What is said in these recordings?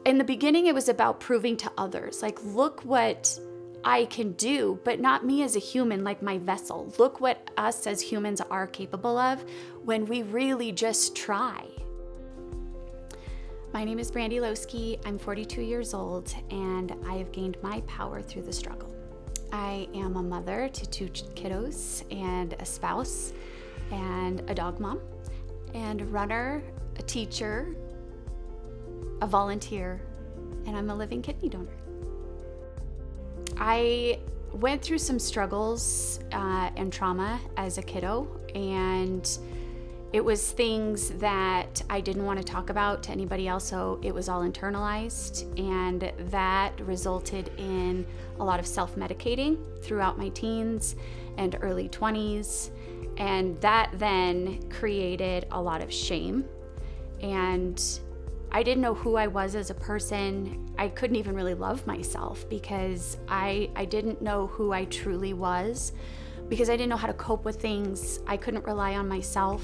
in the beginning, it was about proving to others, like, look what I can do, but not me as a human, like my vessel. Look what us as humans are capable of when we really just try. My name is Brandy Lowski. I'm 42 years old, and I have gained my power through the struggle. I am a mother to 2 kiddos and a spouse and a dog mom and a runner, a teacher, a volunteer, and I'm a living kidney donor. I went through some struggles and trauma as a kiddo, and it was things that I didn't want to talk about to anybody else, so it was all internalized, and that resulted in a lot of self-medicating throughout my teens and early 20s, and that then created a lot of shame, and I didn't know who I was as a person. I couldn't even really love myself because I didn't know who I truly was, because I didn't know how to cope with things. I couldn't rely on myself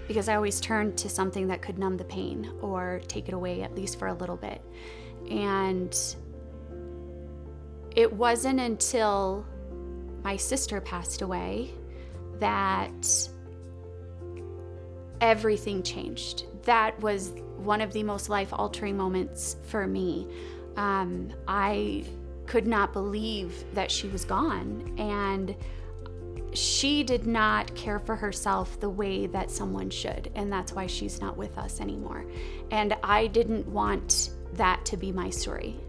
because I always turned to something that could numb the pain or take it away, at least for a little bit. And it wasn't until my sister passed away that everything changed. That was one of the most life-altering moments for me. I could not believe that she was gone, and she did not care for herself the way that someone should, and that's why she's not with us anymore. And I didn't want that to be my story.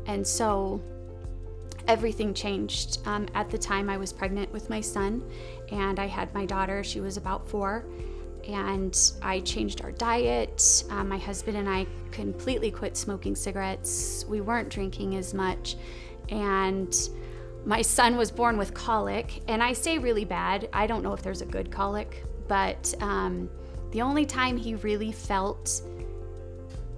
And so everything changed. At the time, I was pregnant with my son, and I had my daughter. She was about 4. And I changed our diet. My husband and I completely quit smoking cigarettes. We weren't drinking as much. And my son was born with colic. And I say really bad. I don't know if there's a good colic, but the only time he really felt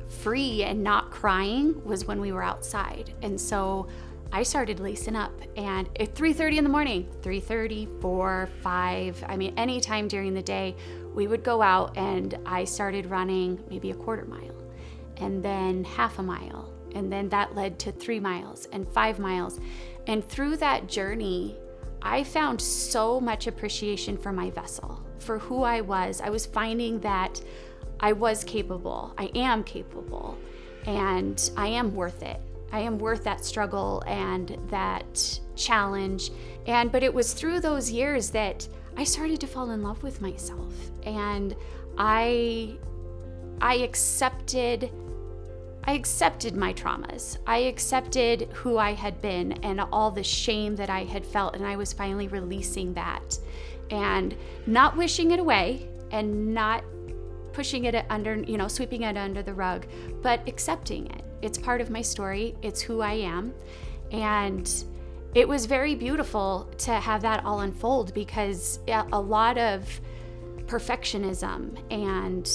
free and not crying was when we were outside. And so I started lacing up, and at 3:30 in the morning, 3:30, 4, 5, anytime during the day, we would go out, and I started running maybe a quarter mile, and then half a mile, and then that led to 3 miles and 5 miles. And through that journey, I found so much appreciation for my vessel, for who I was. I was finding that I was capable, I am capable, and I am worth it. I am worth that struggle and that challenge. But it was through those years that I started to fall in love with myself, and I accepted my traumas. I accepted who I had been and all the shame that I had felt, and I was finally releasing that and not wishing it away and not pushing it under, sweeping it under the rug, but accepting it. It's part of my story. It's who I am. And it was very beautiful to have that all unfold, because a lot of perfectionism and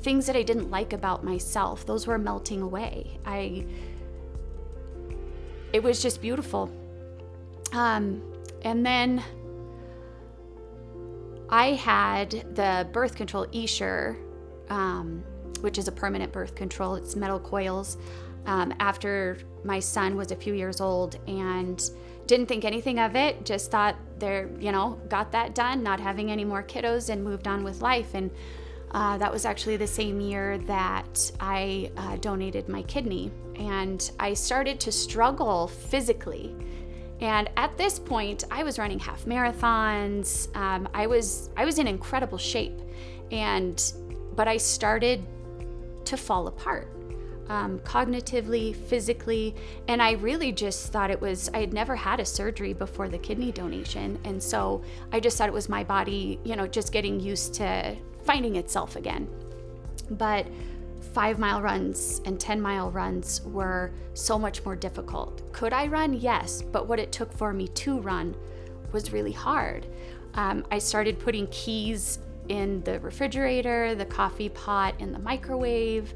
things that I didn't like about myself, those were melting away. It was just beautiful. And then I had the birth control Esher, which is a permanent birth control. It's metal coils. After my son was a few years old, and didn't think anything of it, just thought got that done, not having any more kiddos, and moved on with life. And that was actually the same year that I donated my kidney, and I started to struggle physically. And at this point, I was running half marathons. I was in incredible shape, but I started to fall apart. Cognitively, physically, and I really just thought I had never had a surgery before the kidney donation, and so I just thought it was my body, just getting used to finding itself again. But 5-mile runs and 10-mile runs were so much more difficult. Could I run? Yes, but what it took for me to run was really hard. I started putting keys in the refrigerator, the coffee pot, in the microwave.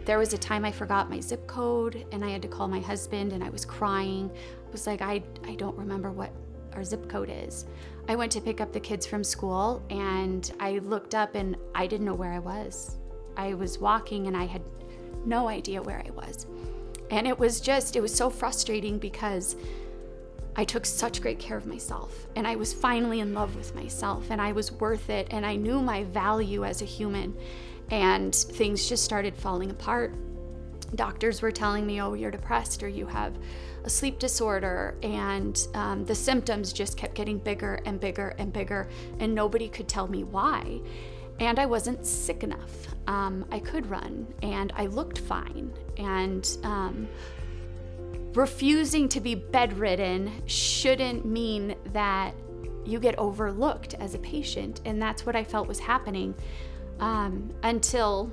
There was a time I forgot my zip code, and I had to call my husband, and I was crying. I was like, I don't remember what our zip code is. I went to pick up the kids from school, and I looked up, and I didn't know where I was. I was walking and I had no idea where I was. And it was so frustrating because I took such great care of myself, and I was finally in love with myself, and I was worth it, and I knew my value as a human, and things just started falling apart. Doctors were telling me, oh, you're depressed, or you have a sleep disorder, and the symptoms just kept getting bigger and bigger and bigger, and nobody could tell me why. And I wasn't sick enough. I could run, and I looked fine, and refusing to be bedridden shouldn't mean that you get overlooked as a patient, and that's what I felt was happening until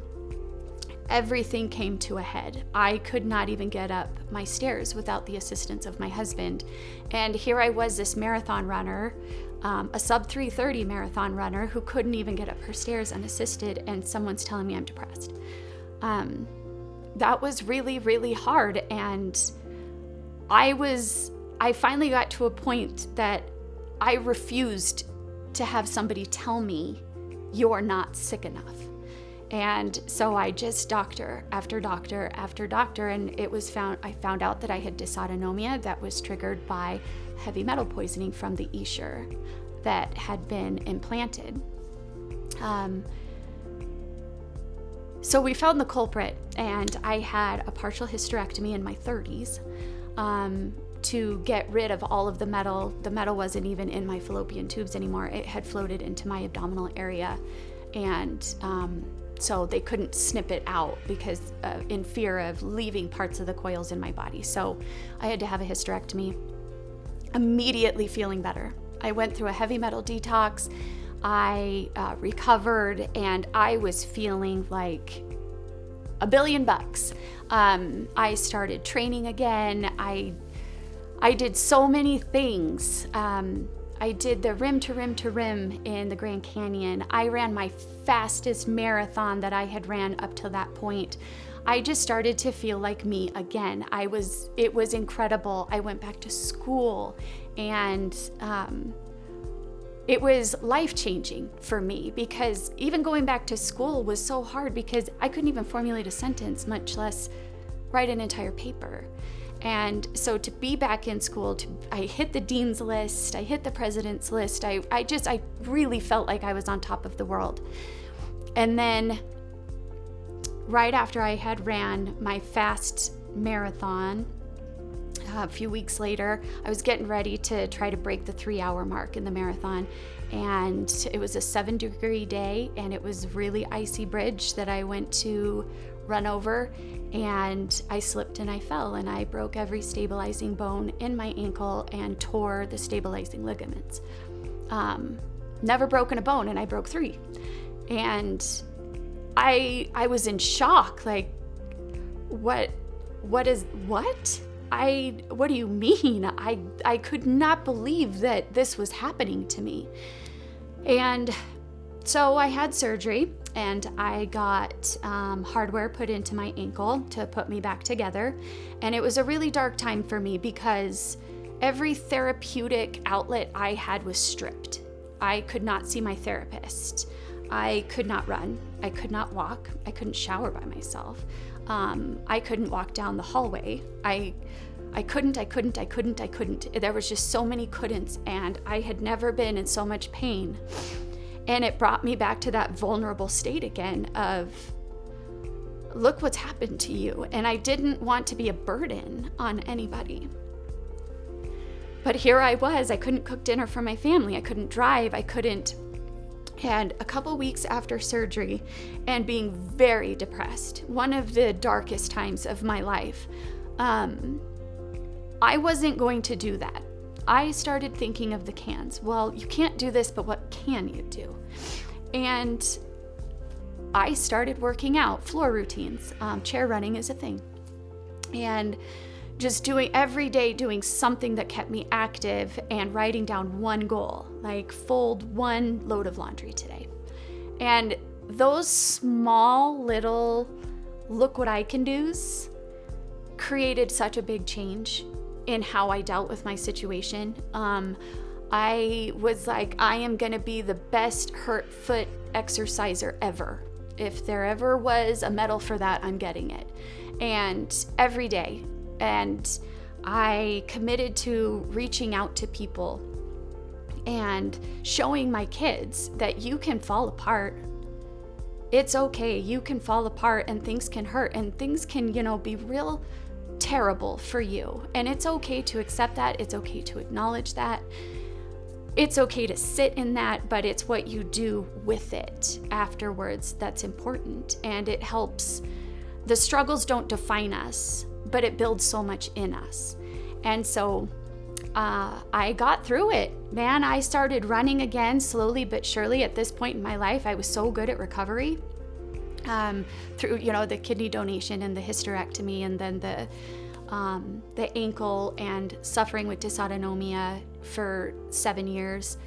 everything came to a head. I could not even get up my stairs without the assistance of my husband, and here I was, this marathon runner, a sub 3:30 marathon runner who couldn't even get up her stairs unassisted, and someone's telling me I'm depressed. That was really, really hard, and I finally got to a point that I refused to have somebody tell me you're not sick enough. And so I just doctor after doctor after doctor, and I found out that I had dysautonomia that was triggered by heavy metal poisoning from the Escher that had been implanted. So we found the culprit, and I had a partial hysterectomy in my 30s. To get rid of all of the metal. The metal wasn't even in my fallopian tubes anymore. It had floated into my abdominal area, and so they couldn't snip it out because in fear of leaving parts of the coils in my body. So I had to have a hysterectomy. Immediately feeling better. I went through a heavy metal detox. I recovered, and I was feeling like $1 billion. I started training again. I did so many things. I did the rim to rim to rim in the Grand Canyon. I ran my fastest marathon that I had ran up to that point. I just started to feel like me again. It was incredible. I went back to school, and it was life-changing for me, because even going back to school was so hard because I couldn't even formulate a sentence, much less write an entire paper. And so to be back in school, I hit the dean's list, I hit the president's list. I really felt like I was on top of the world. And then right after I had ran my fast marathon, a few weeks later, I was getting ready to try to break the 3-hour mark in the marathon. And it was a 7-degree day, and it was really icy bridge that I went to run over, and I slipped and I fell, and I broke every stabilizing bone in my ankle and tore the stabilizing ligaments. Never broken a bone, and I broke 3. And I was in shock, like, what do you mean? I could not believe that this was happening to me. And so I had surgery, and I got hardware put into my ankle to put me back together. And it was a really dark time for me because every therapeutic outlet I had was stripped. I could not see my therapist. I could not run. I could not walk. I couldn't shower by myself. I couldn't walk down the hallway. I couldn't. There was just so many couldn'ts, and I had never been in so much pain. And it brought me back to that vulnerable state again of, look what's happened to you. And I didn't want to be a burden on anybody. But here I was. I couldn't cook dinner for my family. I couldn't drive. And a couple weeks after surgery and being very depressed, one of the darkest times of my life, I wasn't going to do that. I started thinking of the cans. Well, you can't do this, but what can you do? And I started working out, floor routines. Chair running is a thing. And just every day doing something that kept me active and writing down one goal, like fold 1 load of laundry today. And those small little look what I can do's created such a big change in how I dealt with my situation. I was like, I am gonna be the best hurt foot exerciser ever. If there ever was a medal for that, I'm getting it. And every day. And I committed to reaching out to people and showing my kids that you can fall apart. It's okay. You can fall apart and things can hurt and things can, be real terrible for you. And it's okay to accept that. It's okay to acknowledge that. It's okay to sit in that, but it's what you do with it afterwards that's important. And it helps. The struggles don't define us, but it builds so much in us. And so I got through it, man. I started running again slowly but surely. At this point in my life, I was so good at recovery through, the kidney donation and the hysterectomy, and then the ankle and suffering with dysautonomia for 7 years.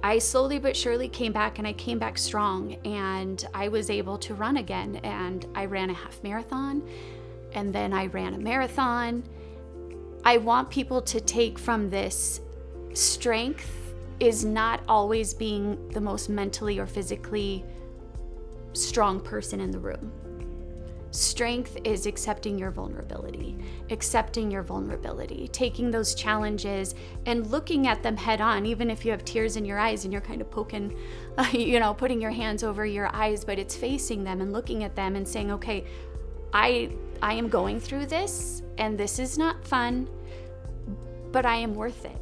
I slowly but surely came back, and I came back strong, and I was able to run again. And I ran a half marathon, and then I ran a marathon. I want people to take from this, strength is not always being the most mentally or physically strong person in the room. Strength is accepting your vulnerability, taking those challenges and looking at them head on, even if you have tears in your eyes and you're kind of poking, putting your hands over your eyes, but it's facing them and looking at them and saying, okay, I am going through this, and this is not fun, but I am worth it.